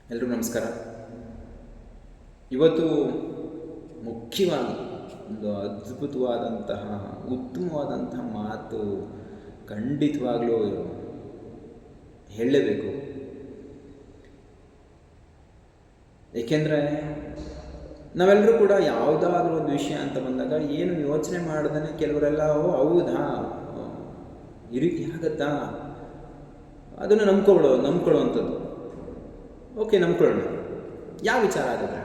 ಎಲ್ರಿಗೂ ನಮಸ್ಕಾರ. ಇವತ್ತು ಮುಖ್ಯವಾಗಿ ಒಂದು ಅದ್ಭುತವಾದಂತಹ ಉತ್ತಮವಾದಂತಹ ಮಾತು ಖಂಡಿತವಾಗಲೂ ಹೇಳಲೇಬೇಕು. ಏಕೆಂದರೆ ನಾವೆಲ್ಲರೂ ಕೂಡ ಯಾವುದಾದ್ರೂ ಒಂದು ವಿಷಯ ಅಂತ ಬಂದಾಗ ಏನು ಯೋಚನೆ ಮಾಡ್ದೇ ಕೆಲವರೆಲ್ಲ ಹೌದಾ, ಈ ರೀತಿ ಆಗತ್ತಾ, ಅದನ್ನು ನಂಬ್ಕೊಳ್ಳುವಂಥದ್ದು. ಓಕೆ, ನಂಬ್ಕೊಳ್ಳೋಣ. ಯಾವ ವಿಚಾರ ಆಗುತ್ತೆ?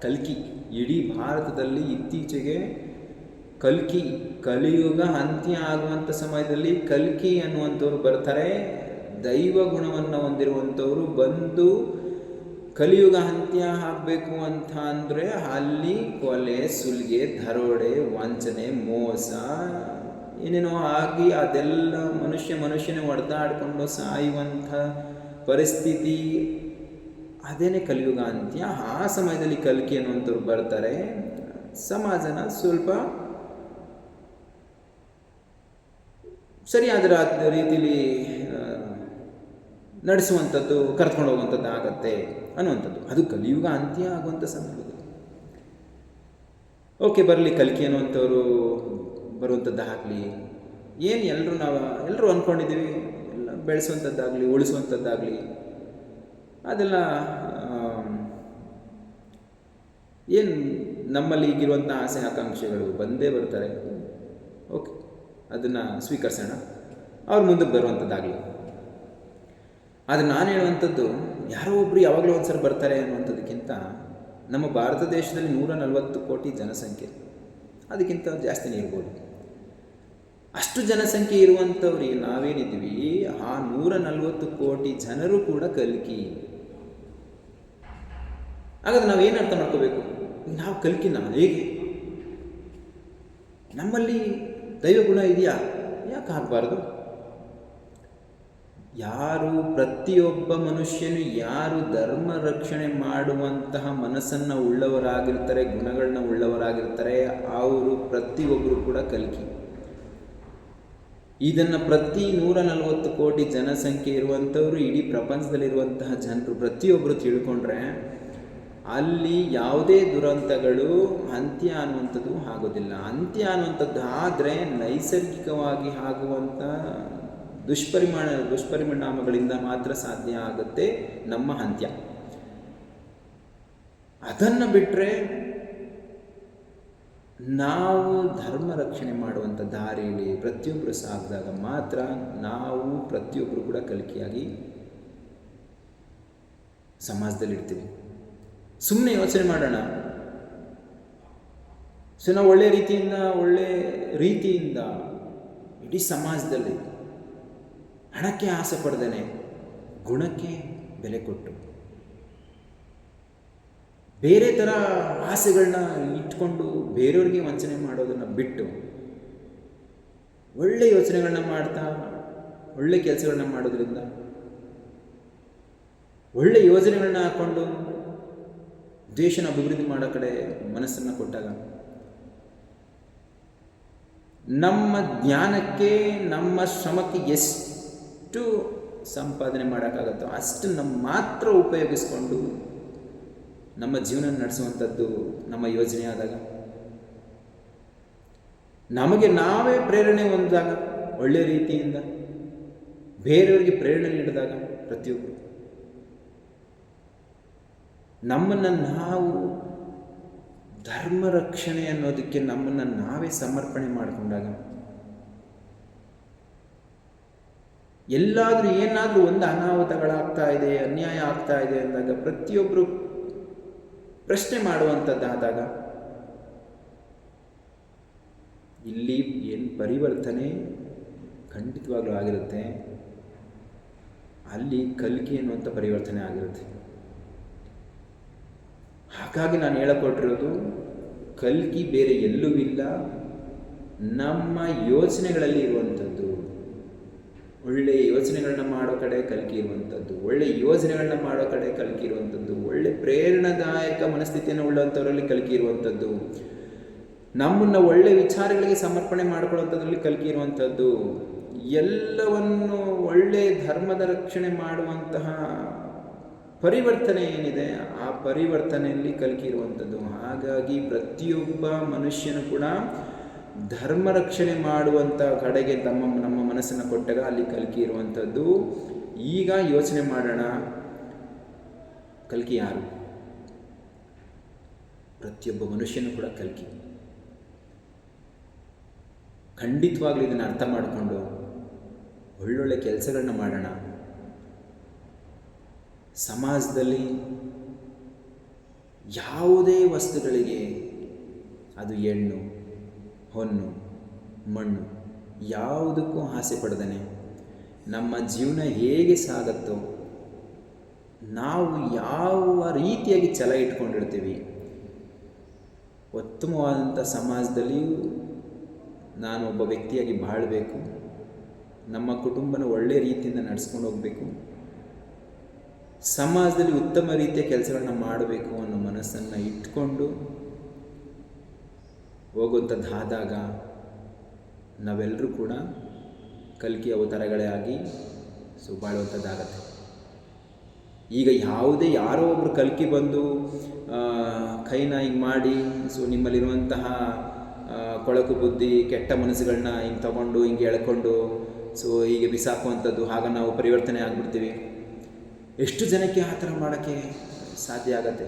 ಕಲ್ಕಿ. ಇಡೀ ಭಾರತದಲ್ಲಿ ಇತ್ತೀಚೆಗೆ ಕಲಿಯುಗ ಅಂತ್ಯ ಆಗುವಂಥ ಸಮಯದಲ್ಲಿ ಕಲ್ಕಿ ಅನ್ನುವಂಥವ್ರು ಬರ್ತಾರೆ. ದೈವ ಗುಣವನ್ನು ಹೊಂದಿರುವಂಥವ್ರು ಬಂದು ಕಲಿಯುಗ ಅಂತ್ಯ ಆಗಬೇಕು ಅಂತ ಅಂದರೆ ಅಲ್ಲಿ ಕೊಲೆ, ಸುಲಿಗೆ, ದರೋಡೆ, ವಂಚನೆ, ಮೋಸ ಏನೇನೋ ಆಗಿ ಅದೆಲ್ಲ ಮನುಷ್ಯನೇ ಹೊಡೆದಾಡಿಕೊಂಡು ಸಾಯುವಂಥ ಪರಿಸ್ಥಿತಿ, ಅದೇನೇ ಕಲಿಯುಗ ಅಂತ್ಯ. ಆ ಸಮಯದಲ್ಲಿ ಕಲ್ಕಿ ಅನ್ನುವಂಥವ್ರು ಬರ್ತಾರೆ. ಸಮಾಜನ ಸ್ವಲ್ಪ ಸರಿಯಾದ ರೀತಿಯಲ್ಲಿ ನಡೆಸುವಂಥದ್ದು, ಕರ್ಕೊಂಡು ಹೋಗುವಂಥದ್ದು ಆಗತ್ತೆ ಅನ್ನುವಂಥದ್ದು. ಅದು ಕಲಿಯುಗ ಅಂತ್ಯ ಆಗುವಂಥ ಸಂದರ್ಭದಲ್ಲಿ ಓಕೆ, ಬರಲಿ, ಕಲ್ಕಿ ಅನ್ನುವಂಥವ್ರು ಬರುವಂಥದ್ದು ಆಗಲಿ. ಏನು ಎಲ್ಲರೂ ಅಂದ್ಕೊಂಡಿದ್ದೀವಿ, ಎಲ್ಲ ಬೆಳೆಸುವಂಥದ್ದಾಗಲಿ, ಉಳಿಸುವಂಥದ್ದಾಗಲಿ, ಅದೆಲ್ಲ ಏನು ನಮ್ಮಲ್ಲಿ ಈಗಿರುವಂಥ ಆಸೆ ಆಕಾಂಕ್ಷೆಗಳು ಬಂದೇ ಬರ್ತಾರೆ. ಓಕೆ, ಅದನ್ನು ಸ್ವೀಕರಿಸೋಣ, ಅವ್ರು ಮುಂದಕ್ಕೆ ಬರುವಂಥದ್ದಾಗಲಿ. ಆದರೆ ನಾನು ಹೇಳುವಂಥದ್ದು, ಯಾರೋ ಒಬ್ಬರು ಯಾವಾಗಲೂ ಒಂದು ಸಲ ಬರ್ತಾರೆ ಅನ್ನುವಂಥದ್ದಕ್ಕಿಂತ ನಮ್ಮ ಭಾರತ ದೇಶದಲ್ಲಿ 140 ಕೋಟಿ ಜನಸಂಖ್ಯೆ, ಅದಕ್ಕಿಂತ ಜಾಸ್ತಿನೇ ಇರ್ಬೋದು. ಅಷ್ಟು ಜನಸಂಖ್ಯೆ ಇರುವಂಥವ್ರು ನಾವೇನಿದ್ದೀವಿ, ಆ 140 ಕೋಟಿ ಜನರು ಕೂಡ ಕಲ್ಕಿ. ಹಾಗಾದ್ರೆ ನಾವೇನು ಅರ್ಥ ಮಾಡ್ಕೋಬೇಕು? ನಾವು ಕಲ್ಕಿನ ಹೇಗೆ? ನಮ್ಮಲ್ಲಿ ದೈವ ಗುಣ ಇದೆಯಾ? ಯಾಕೆ ಆಗಬಾರ್ದು? ಪ್ರತಿಯೊಬ್ಬ ಮನುಷ್ಯನು ಯಾರು ಧರ್ಮ ರಕ್ಷಣೆ ಮಾಡುವಂತಹ ಮನಸ್ಸನ್ನು ಉಳ್ಳವರಾಗಿರ್ತಾರೆ, ಗುಣಗಳನ್ನ ಉಳ್ಳವರಾಗಿರ್ತಾರೆ, ಅವರು ಪ್ರತಿಯೊಬ್ಬರು ಕೂಡ ಕಲ್ಕಿ. ಇದನ್ನು ಪ್ರತಿ 140 ಕೋಟಿ ಜನಸಂಖ್ಯೆ ಇರುವಂಥವರು, ಇಡೀ ಪ್ರಪಂಚದಲ್ಲಿರುವಂತಹ ಜನರು ಪ್ರತಿಯೊಬ್ಬರು ತಿಳ್ಕೊಂಡ್ರೆ ಅಲ್ಲಿ ಯಾವುದೇ ದುರಂತಗಳು ಅಂತ್ಯ ಅನ್ನುವಂಥದ್ದು ಆಗೋದಿಲ್ಲ. ಅಂತ್ಯ ಅನ್ನುವಂಥದ್ದು ಆದರೆ ನೈಸರ್ಗಿಕವಾಗಿ ಆಗುವಂಥ ದುಷ್ಪರಿಣಾಮಗಳಿಂದ ಮಾತ್ರ ಸಾಧ್ಯ ಆಗುತ್ತೆ ನಮ್ಮ ಅಂತ್ಯ. ಅದನ್ನು ಬಿಟ್ಟರೆ ನಾವು ಧರ್ಮ ರಕ್ಷಣೆ ಮಾಡುವಂಥ ದಾರಿಯಲ್ಲಿ ಪ್ರತಿಯೊಬ್ಬರು ಸಾಗಿದಾಗ ಮಾತ್ರ ನಾವು ಪ್ರತಿಯೊಬ್ಬರು ಕೂಡ ಕಲಿಕೆಯಾಗಿ ಸಮಾಜದಲ್ಲಿರ್ತೀವಿ. ಸುಮ್ಮನೆ ಯೋಚನೆ ಮಾಡೋಣ. ನಾವು ಒಳ್ಳೆ ರೀತಿಯಿಂದ ಇಡೀ ಸಮಾಜದಲ್ಲಿ ಹಣಕ್ಕೆ ಆಸೆ ಪಡ್ದೇನೆ ಗುಣಕ್ಕೆ ಬೆಲೆ ಕೊಟ್ಟು, ಬೇರೆ ಥರ ಆಸೆಗಳನ್ನ ಇಟ್ಕೊಂಡು ಬೇರೆಯವ್ರಿಗೆ ವಂಚನೆ ಮಾಡೋದನ್ನು ಬಿಟ್ಟು, ಒಳ್ಳೆ ಯೋಚನೆಗಳನ್ನ ಮಾಡ್ತಾ ಒಳ್ಳೆ ಕೆಲಸಗಳನ್ನ ಮಾಡೋದ್ರಿಂದ, ಒಳ್ಳೆ ಯೋಜನೆಗಳನ್ನ ಹಾಕ್ಕೊಂಡು ದೇಶನ ಅಭಿವೃದ್ಧಿ ಮಾಡೋ ಕಡೆ ಮನಸ್ಸನ್ನು ಕೊಟ್ಟಾಗ ನಮ್ಮ ಜ್ಞಾನಕ್ಕೆ, ನಮ್ಮ ಶ್ರಮಕ್ಕೆ ಎಷ್ಟು ಸಂಪಾದನೆ ಮಾಡೋಕ್ಕಾಗತ್ತೋ ಅಷ್ಟನ್ನು ಮಾತ್ರ ಉಪಯೋಗಿಸ್ಕೊಂಡು ನಮ್ಮ ಜೀವನ ನಡೆಸುವಂಥದ್ದು ನಮ್ಮ ಯೋಜನೆ ಆದಾಗ, ನಮಗೆ ನಾವೇ ಪ್ರೇರಣೆ ಹೊಂದಿದಾಗ, ಒಳ್ಳೆ ರೀತಿಯಿಂದ ಬೇರೆಯವರಿಗೆ ಪ್ರೇರಣೆ ನೀಡಿದಾಗ, ಪ್ರತಿಯೊಬ್ಬರು ನಮ್ಮನ್ನು ನಾವು ಧರ್ಮ ರಕ್ಷಣೆ ಅನ್ನೋದಕ್ಕೆ ನಮ್ಮನ್ನು ನಾವೇ ಸಮರ್ಪಣೆ ಮಾಡಿಕೊಂಡಾಗ, ಎಲ್ಲಾದರೂ ಏನಾದರೂ ಒಂದು ಅನಾಹುತಗಳಾಗ್ತಾ ಇದೆ, ಅನ್ಯಾಯ ಆಗ್ತಾ ಇದೆ ಅಂದಾಗ ಪ್ರತಿಯೊಬ್ಬರು ಪ್ರಶ್ನೆ ಮಾಡುವಂಥದ್ದಾದಾಗ ಇಲ್ಲಿ ಏನು ಪರಿವರ್ತನೆ ಖಂಡಿತವಾಗ್ಲೂ ಆಗಿರುತ್ತೆ. ಅಲ್ಲಿ ಕಲ್ಕಿ ಅನ್ನುವಂಥ ಪರಿವರ್ತನೆ ಆಗಿರುತ್ತೆ. ಹಾಗಾಗಿ ನಾನು ಹೇಳಿಕೊಟ್ಟಿರೋದು, ಕಲ್ಕಿ ಬೇರೆ ಎಲ್ಲೂ ಇಲ್ಲ, ನಮ್ಮ ಯೋಚನೆಗಳಲ್ಲಿ ಇರುವಂಥದ್ದು. ಒಳ್ಳೆಯ ಯೋಚನೆಗಳನ್ನ ಮಾಡೋ ಕಡೆ ಕಲ್ಕಿ ಇರುವಂಥದ್ದು, ಒಳ್ಳೆ ಯೋಜನೆಗಳನ್ನ ಮಾಡೋ ಕಡೆ ಕಲ್ಕಿ ಇರುವಂಥದ್ದು, ಒಳ್ಳೆ ಪ್ರೇರಣಾದಾಯಕ ಮನಸ್ಥಿತಿಯನ್ನು ಉಳ್ಳಂಥವರಲ್ಲಿ ಕಲ್ಕಿ ಇರುವಂಥದ್ದು, ನಮ್ಮನ್ನು ಒಳ್ಳೆ ವಿಚಾರಗಳಿಗೆ ಸಮರ್ಪಣೆ ಮಾಡ್ಕೊಳ್ಳೋಂಥದ್ರಲ್ಲಿ ಕಲ್ಕಿ ಇರುವಂಥದ್ದು, ಎಲ್ಲವನ್ನು ಒಳ್ಳೆ ಧರ್ಮದ ರಕ್ಷಣೆ ಮಾಡುವಂತಹ ಪರಿವರ್ತನೆ ಏನಿದೆ ಆ ಪರಿವರ್ತನೆಯಲ್ಲಿ ಕಲ್ಕಿ ಇರುವಂಥದ್ದು. ಹಾಗಾಗಿ ಪ್ರತಿಯೊಬ್ಬ ಮನುಷ್ಯನು ಕೂಡ ಧರ್ಮ ರಕ್ಷಣೆ ಮಾಡುವಂಥ ಕಡೆಗೆ ನಮ್ಮ ಮನಸ್ಸನ್ನು ಕೊಟ್ಟಾಗ ಅಲ್ಲಿ ಕಲ್ಕಿ ಇರುವಂಥದ್ದು. ಈಗ ಯೋಚನೆ ಮಾಡೋಣ, ಕಲ್ಕಿ ಯಾರು? ಪ್ರತಿಯೊಬ್ಬ ಮನುಷ್ಯನು ಕೂಡ ಕಲ್ಕಿ. ಖಂಡಿತವಾಗ್ಲೂ ಇದನ್ನು ಅರ್ಥ ಮಾಡಿಕೊಂಡು ಒಳ್ಳೊಳ್ಳೆ ಕೆಲಸಗಳನ್ನ ಮಾಡೋಣ. ಸಮಾಜದಲ್ಲಿ ಯಾವುದೇ ವಸ್ತುಗಳಿಗೆ, ಅದು ಹೆಣ್ಣು ಹೊನ್ನು ಮಣ್ಣು, ಯಾವುದಕ್ಕೂ ಆಸೆ ಪಡ್ದೇನೆ ನಮ್ಮ ಜೀವನ ಹೇಗೆ ಸಾಗತ್ತೋ, ನಾವು ಯಾವ ರೀತಿಯಾಗಿ ಛಲ ಇಟ್ಕೊಂಡಿರ್ತೀವಿ, ಉತ್ತಮವಾದಂಥ ಸಮಾಜದಲ್ಲಿ ನಾನು ಒಬ್ಬ ವ್ಯಕ್ತಿಯಾಗಿ ಬಾಳಬೇಕು, ನಮ್ಮ ಕುಟುಂಬನ ಒಳ್ಳೆಯ ರೀತಿಯಿಂದ ನಡೆಸ್ಕೊಂಡು ಹೋಗಬೇಕು, ಸಮಾಜದಲ್ಲಿ ಉತ್ತಮ ರೀತಿಯ ಕೆಲಸಗಳನ್ನ ಮಾಡಬೇಕು ಅನ್ನೋ ಮನಸ್ಸನ್ನು ಇಟ್ಕೊಂಡು ಹೋಗುವಂಥದ್ದಾದಾಗ ನಾವೆಲ್ಲರೂ ಕೂಡ ಕಲ್ಕಿ ಅವತಾರಗಳೇ ಆಗಿ ಬಾಳುವಂಥದ್ದಾಗತ್ತೆ. ಈಗ ಯಾರೋ ಒಬ್ಬರು ಕಲ್ಕಿ ಬಂದು ಕೈನ ಹಿಂಗೆ ಮಾಡಿ ನಿಮ್ಮಲ್ಲಿರುವಂತಹ ಕೊಳಕು ಬುದ್ಧಿ, ಕೆಟ್ಟ ಮನಸ್ಸುಗಳನ್ನ ಹಿಂಗೆ ತಗೊಂಡು ಹಿಂಗೆ ಎಳ್ಕೊಂಡು ಹೀಗೆ ಬಿಸಾಕುವಂಥದ್ದು, ಆಗ ನಾವು ಪರಿವರ್ತನೆ ಆಗಿಬಿಡ್ತೀವಿ. ಎಷ್ಟು ಜನಕ್ಕೆ ಆ ಥರ ಮಾಡೋಕ್ಕೆ ಸಾಧ್ಯ ಆಗತ್ತೆ?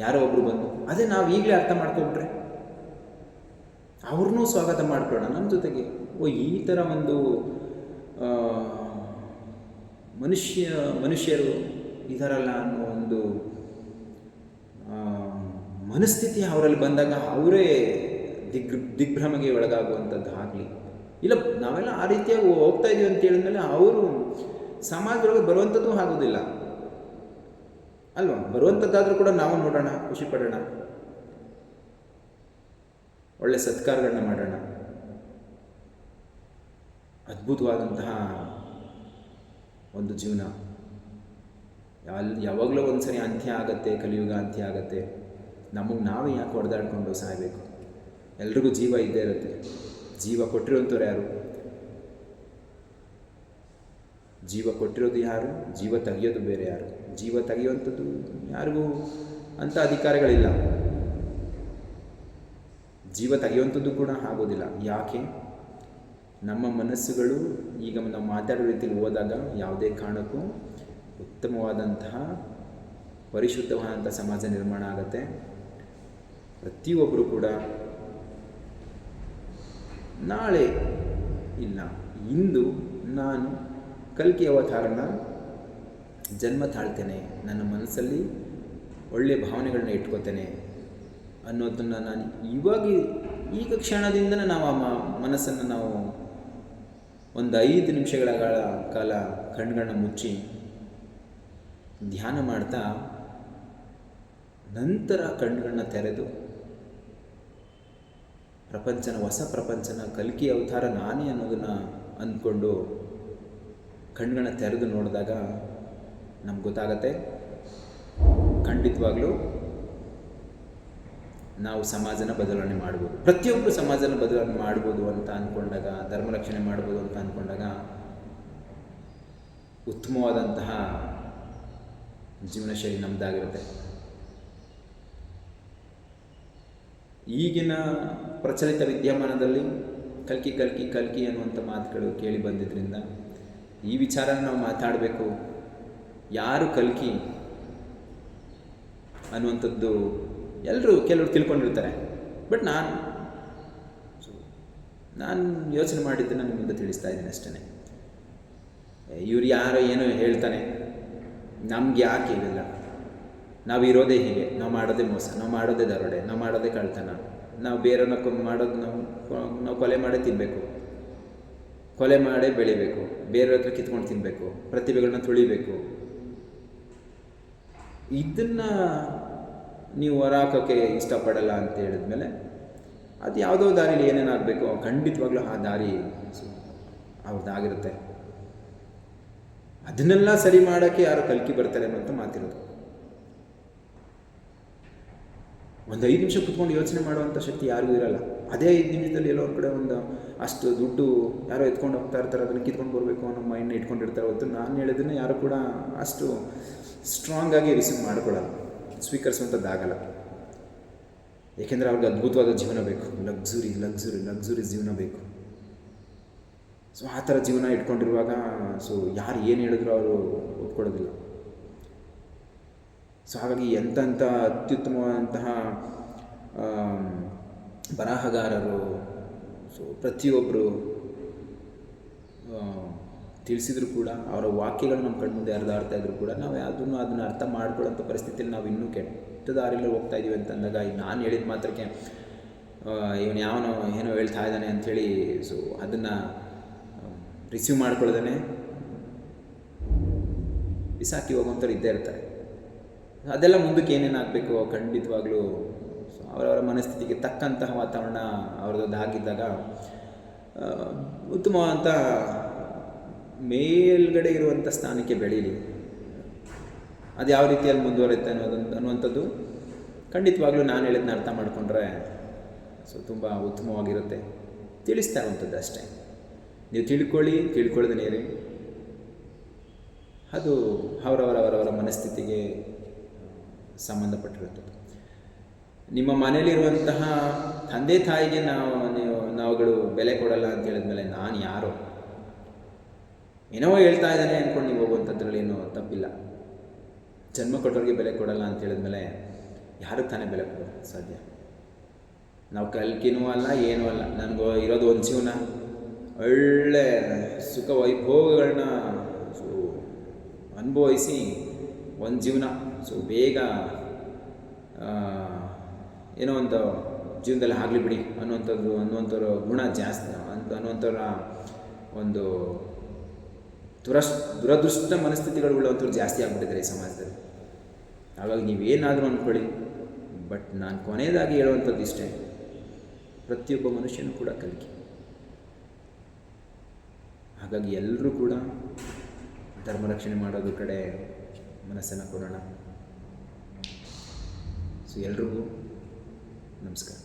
ಯಾರೋ ಒಬ್ಬರು ಬಂದು, ಅದೇ ನಾವು ಈಗಲೇ ಅರ್ಥ ಮಾಡ್ಕೊಂಡ್ರೆ ಅವ್ರನ್ನೂ ಸ್ವಾಗತ ಮಾಡ್ಕೊಳ್ಳೋಣ ನಮ್ಮ ಜೊತೆಗೆ. ಈ ಥರ ಒಂದು ಮನುಷ್ಯರು ಇದಾರಲ್ಲ ಅನ್ನೋ ಒಂದು ಮನಸ್ಥಿತಿ ಅವರಲ್ಲಿ ಬಂದಾಗ ಅವರೇ ದಿಗ್ಭ್ರಮೆಗೆ ಒಳಗಾಗುವಂಥದ್ದು ಆಗಲಿ. ಇಲ್ಲ, ನಾವೆಲ್ಲ ಆ ರೀತಿಯಾಗಿ ಹೋಗ್ತಾ ಇದೀವಿ ಅಂತ ಹೇಳಿದ್ಮೇಲೆ ಅವರು ಸಮಾಜದೊಳಗೆ ಬರುವಂಥದ್ದು ಆಗೋದಿಲ್ಲ ಅಲ್ವಾ? ಬರುವಂಥದ್ದಾದರೂ ಕೂಡ ನಾವು ನೋಡೋಣ, ಖುಷಿ ಪಡೋಣ, ಒಳ್ಳೆ ಸತ್ಕಾರಗಳನ್ನ ಮಾಡೋಣ. ಅದ್ಭುತವಾದಂತಹ ಒಂದು ಜೀವನ. ಯಾವಾಗಲೂ ಒಂದು ಸರಿ ಅಂತ್ಯ ಆಗತ್ತೆ, ಕಲಿಯುಗ ಅಂತ್ಯ ಆಗತ್ತೆ. ನಮಗೆ ನಾವೇ ಯಾಕೆ ಹೊಡೆದಾಡ್ಕೊಂಡು ಸಾಯಬೇಕು? ಎಲ್ರಿಗೂ ಜೀವ ಇದ್ದೇ ಇರುತ್ತೆ. ಜೀವ ಕೊಟ್ಟಿರೋಂಥವ್ರು ಯಾರು? ಜೀವ ಕೊಟ್ಟಿರೋದು ಯಾರು? ಜೀವ ತೆಗೆಯೋದು ಬೇರೆ ಯಾರು? ಜೀವ ತೆಗೆಯುವಂಥದ್ದು ಯಾರಿಗೂ ಅಂಥ ಅಧಿಕಾರಗಳಿಲ್ಲ. ಜೀವ ತೆಗೆಯುವಂಥದ್ದು ಕೂಡ ಆಗೋದಿಲ್ಲ. ಯಾಕೆ? ನಮ್ಮ ಮನಸ್ಸುಗಳು ಈಗ ನಾವು ಮಾತಾಡೋ ರೀತಿಯಲ್ಲಿ ಹೋದಾಗ ಯಾವುದೇ ಕಾರಣಕ್ಕೂ ಉತ್ತಮವಾದಂತಹ ಪರಿಶುದ್ಧವಾದಂಥ ಸಮಾಜ ನಿರ್ಮಾಣ ಆಗುತ್ತೆ. ಪ್ರತಿಯೊಬ್ಬರು ಕೂಡ ನಾಳೆ ಇಲ್ಲ, ಇಂದು ನಾನು ಕಲ್ಕಿ ಅವತಾರನ ಜನ್ಮ ತಾಳ್ತೇನೆ, ನನ್ನ ಮನಸ್ಸಲ್ಲಿ ಒಳ್ಳೆಯ ಭಾವನೆಗಳನ್ನ ಇಟ್ಕೋತೇನೆ ಅನ್ನೋದನ್ನು ನಾನು ಈಗ ಕ್ಷಣದಿಂದನೇ ನಾವು ಆ ಮನಸ್ಸನ್ನು ನಾವು ಒಂದು 5 ನಿಮಿಷಗಳ ಕಾಲ ಕಣ್ಗಳನ್ನ ಮುಚ್ಚಿ ಧ್ಯಾನ ಮಾಡ್ತಾ, ನಂತರ ಕಣ್ಗಳನ್ನ ತೆರೆದು ಹೊಸ ಪ್ರಪಂಚನ ಕಲ್ಕಿ ಅವತಾರ ನಾನೇ ಅನ್ನೋದನ್ನು ಅಂದ್ಕೊಂಡು ಕಣ್ಗಳನ್ನ ತೆರೆದು ನೋಡಿದಾಗ ನಮ್ಗೆ ಗೊತ್ತಾಗತ್ತೆ, ಖಂಡಿತವಾಗ್ಲೂ ನಾವು ಸಮಾಜನ ಬದಲಾವಣೆ ಮಾಡ್ಬೋದು. ಪ್ರತಿಯೊಬ್ಬರು ಸಮಾಜನ ಬದಲಾವಣೆ ಮಾಡ್ಬೋದು ಅಂತ ಅಂದ್ಕೊಂಡಾಗ, ಧರ್ಮರಕ್ಷಣೆ ಮಾಡ್ಬೋದು ಅಂತ ಅಂದ್ಕೊಂಡಾಗ ಉತ್ತಮವಾದಂತಹ ಜೀವನ ಶೈಲಿ ನಮ್ಮದಾಗಿರುತ್ತೆ. ಈಗಿನ ಪ್ರಚಲಿತ ವಿದ್ಯಮಾನದಲ್ಲಿ ಕಲ್ಕಿ ಅನ್ನುವಂಥ ಮಾತುಗಳು ಕೇಳಿ ಬಂದಿದ್ದರಿಂದ ಈ ವಿಚಾರನ ನಾವು ಮಾತಾಡಬೇಕು. ಯಾರು ಕಲ್ಕಿ ಅನ್ನುವಂಥದ್ದು ಕೆಲವರು ತಿಳ್ಕೊಂಡಿರ್ತಾರೆ. ಬಟ್ ನಾನು ಯೋಚನೆ ಮಾಡಿದ್ದನ್ನು ನಿಮ್ಮ ಮುಂದೆ ತಿಳಿಸ್ತಾ ಇದ್ದೀನಿ ಅಷ್ಟೇ. ಇವ್ರು ಯಾರೋ ಏನೋ ಹೇಳ್ತಾನೆ, ನಮ್ಗೆ ಯಾಕೆ ಇವೆಲ್ಲ? ನಾವು ಇರೋದೇ ಹೀಗೆ, ನಾವು ಮಾಡೋದೇ ಮೋಸ, ನಾವು ಮಾಡೋದೇ ದರೋಡೆ, ನಾವು ಮಾಡೋದೇ ಕಳ್ತನ, ನಾವು ಬೇರೆಯವ್ರನ್ನ ಮಾಡೋದು ನಾವು ಕೊಲೆ ಮಾಡೇ ತಿನ್ನಬೇಕು, ಕೊಲೆ ಮಾಡೇ ಬೆಳಿಬೇಕು, ಬೇರೆಯವ್ರ ಹತ್ರ ಕಿತ್ಕೊಂಡು ತಿನ್ನಬೇಕು, ಪ್ರತಿಭೆಗಳನ್ನ ತುಳಿಬೇಕು. ಇದನ್ನು ನೀವು ಹೊರಹಾಕೋಕ್ಕೆ ಇಷ್ಟಪಡಲ್ಲ ಅಂತ ಹೇಳಿದ್ಮೇಲೆ ಅದು ಯಾವುದೋ ದಾರಿಲಿ ಏನೇನಾಗಬೇಕು ಖಂಡಿತವಾಗ್ಲೂ ಆ ದಾರಿ ಅವ್ರದ್ದಾಗಿರುತ್ತೆ. ಅದನ್ನೆಲ್ಲ ಸರಿ ಮಾಡೋಕ್ಕೆ ಯಾರು ಕಲ್ಕಿ ಬರ್ತಾರೆ ಅನ್ನೋಂಥ ಮಾತಿರೋದು. ಒಂದು 5 ನಿಮಿಷ ಕುತ್ಕೊಂಡು ಯೋಚನೆ ಮಾಡುವಂಥ ಶಕ್ತಿ ಯಾರಿಗೂ ಇರಲ್ಲ. ಅದೇ 5 ನಿಮಿಷದಲ್ಲಿ ಎಲ್ಲೋ ಒಂದು ಕಡೆ ಒಂದು ಅಷ್ಟು ದುಡ್ಡು ಯಾರೋ ಎತ್ಕೊಂಡು ಹೋಗ್ತಾ ಇರ್ತಾರೆ, ಅದನ್ನು ಕಿತ್ಕೊಂಡು ಬರಬೇಕು ಅನ್ನೋ ಮೈಂಡ್ನ ಇಟ್ಕೊಂಡಿರ್ತಾರೆ. ಹೊತ್ತು ನಾನು ಹೇಳಿದ್ದನ್ನು ಯಾರು ಕೂಡ ಅಷ್ಟು ಸ್ಟ್ರಾಂಗಾಗಿ ರಿಸೀವ್ ಮಾಡ್ಕೊಳ್ಳಲ್ಲ, ಸ್ವೀಕರಿಸುವಂಥದ್ದಾಗಲ್ಲ. ಏಕೆಂದರೆ ಅವ್ರಿಗೆ ಅದ್ಭುತವಾದ ಜೀವನ ಬೇಕು, ಲಕ್ಸುರಿ ಜೀವನ ಬೇಕು. ಸೊ ಆ ಥರ ಜೀವನ ಇಟ್ಕೊಂಡಿರುವಾಗ ಸೊ ಯಾರು ಏನು ಹೇಳಿದ್ರು ಅವರು ಒಪ್ಕೊಳ್ಳೋದಿಲ್ಲ. ಸೊ ಹಾಗಾಗಿ ಎಂಥ ಅತ್ಯುತ್ತಮವಾದಂತಹ ಬರಹಗಾರರು, ಸೊ ಪ್ರತಿಯೊಬ್ಬರು ತಿಳಿಸಿದ್ರು ಕೂಡ, ಅವರ ವಾಕ್ಯಗಳು ನಮ್ಮ ಕಣ್ಮುಂದೆ ಹರಿದಾಡ್ತಾ ಇದ್ರು ಕೂಡ ನಾವು ಅದನ್ನು ಅರ್ಥ ಮಾಡ್ಕೊಳ್ಳೋಂಥ ಪರಿಸ್ಥಿತಿಯಲ್ಲಿ ನಾವು ಇನ್ನೂ ಕೆಟ್ಟ ದಾರಿಯಲ್ಲಿ ಹೋಗ್ತಾ ಇದ್ದೀವಿ ಅಂತಂದಾಗ, ನಾನು ಹೇಳಿದ ಮಾತ್ರಕ್ಕೆ ಇವನು ಯಾವನೋ ಏನೋ ಹೇಳ್ತಾ ಇದ್ದಾನೆ ಅಂಥೇಳಿ ಸೊ ಅದನ್ನು ರಿಸೀವ್ ಮಾಡ್ಕೊಳ್ಳೋದೇ ಬಿಸಾಕಿ ಹೋಗುವಂಥವ್ರು ಇದ್ದೇ ಇರ್ತಾರೆ. ಅದೆಲ್ಲ ಮುಂದಕ್ಕೆ ಏನೇನಾಗಬೇಕು ಖಂಡಿತವಾಗ್ಲೂ ಸೊ ಅವರವರ ಮನಸ್ಥಿತಿಗೆ ತಕ್ಕಂತಹ ವಾತಾವರಣ ಅವ್ರದ್ದಾಗಿದ್ದಾಗ ಉತ್ತಮವಾದಂಥ ಮೇಲ್ಗಡೆ ಇರುವಂಥ ಸ್ಥಾನಕ್ಕೆ ಬೆಳೀಲಿ. ಅದು ಯಾವ ರೀತಿಯಲ್ಲಿ ಮುಂದುವರಿಯುತ್ತೆ ಅನ್ನುವಂಥದ್ದು ಖಂಡಿತವಾಗ್ಲೂ ನಾನು ಹೇಳಿದ್ದನ್ನ ಅರ್ಥ ಮಾಡಿಕೊಂಡ್ರೆ ಸೊ ತುಂಬ ಉತ್ತಮವಾಗಿರುತ್ತೆ. ತಿಳಿಸ್ತಾ ಇರುವಂಥದ್ದು ಅಷ್ಟೇ. ನೀವು ತಿಳ್ಕೊಳ್ಳೋದೇ ಇರಿ. ಅದು ಅವರವರ ಮನಸ್ಥಿತಿಗೆ ಸಂಬಂಧಪಟ್ಟಿರುತ್ತದೆ. ನಿಮ್ಮ ಮನೇಲಿರುವಂತಹ ತಂದೆ ತಾಯಿಗೆ ನಾವುಗಳು ಬೆಲೆ ಕೊಡಲ್ಲ ಅಂತ ಹೇಳಿದ್ಮೇಲೆ ನಾನು ಯಾರೋ ಏನೋ ಹೇಳ್ತಾ ಇದ್ದಾನೆ ಅಂದ್ಕೊಂಡು ನೀವು ಹೋಗುವಂಥದ್ರಲ್ಲಿ ಏನೋ ತಪ್ಪಿಲ್ಲ. ಜನ್ಮ ಕೊಟ್ಟವ್ರಿಗೆ ಬೆಲೆ ಕೊಡಲ್ಲ ಅಂತ ಹೇಳಿದ್ಮೇಲೆ ಯಾರಿಗೆ ತಾನೇ ಬೆಲೆ ಕೊಡೋದು ಸಾಧ್ಯ? ನಾವು ಕಲ್ಕಿನೂ ಅಲ್ಲ, ಏನೂ ಅಲ್ಲ. ನನಗೂ ಇರೋದು ಒಂದು ಜೀವನ, ಒಳ್ಳೆ ಸುಖ ವೈಭೋಗಗಳನ್ನ ಸೊ ಅನುಭವಿಸಿ ಒಂದು ಜೀವನ ಸೊ ಬೇಗ ಏನೋ ಒಂದು ಜೀವನದಲ್ಲಿ ಆಗಲಿ ಬಿಡಿ ಅನ್ನುವಂಥವ್ರ ಗುಣ ಜಾಸ್ತಿ, ಅನ್ನುವಂಥವ್ರ ಒಂದು ದುರದೃಷ್ಟ ಮನಸ್ಥಿತಿಗಳು ಉಳ್ಳವಂಥವ್ರು ಜಾಸ್ತಿ ಆಗ್ಬಿಟ್ಟಿದ್ದಾರೆ ಈ ಸಮಾಜದಲ್ಲಿ. ಹಾಗಾಗಿ ನೀವೇನಾದರೂ ಅಂದ್ಕೊಳ್ಳಿ, ಬಟ್ ನಾನು ಕೊನೆಯದಾಗಿ ಹೇಳುವಂಥದ್ದು ಇಷ್ಟೇ, ಪ್ರತಿಯೊಬ್ಬ ಮನುಷ್ಯನೂ ಕೂಡ ಕಲಿಕೆ. ಹಾಗಾಗಿ ಎಲ್ಲರೂ ಕೂಡ ಧರ್ಮ ರಕ್ಷಣೆ ಮಾಡೋದ್ರ ಕಡೆ ಮನಸ್ಸನ್ನು ಕೊಡೋಣ. ಸೊ ಎಲ್ರಿಗೂ ನಮಸ್ಕಾರ.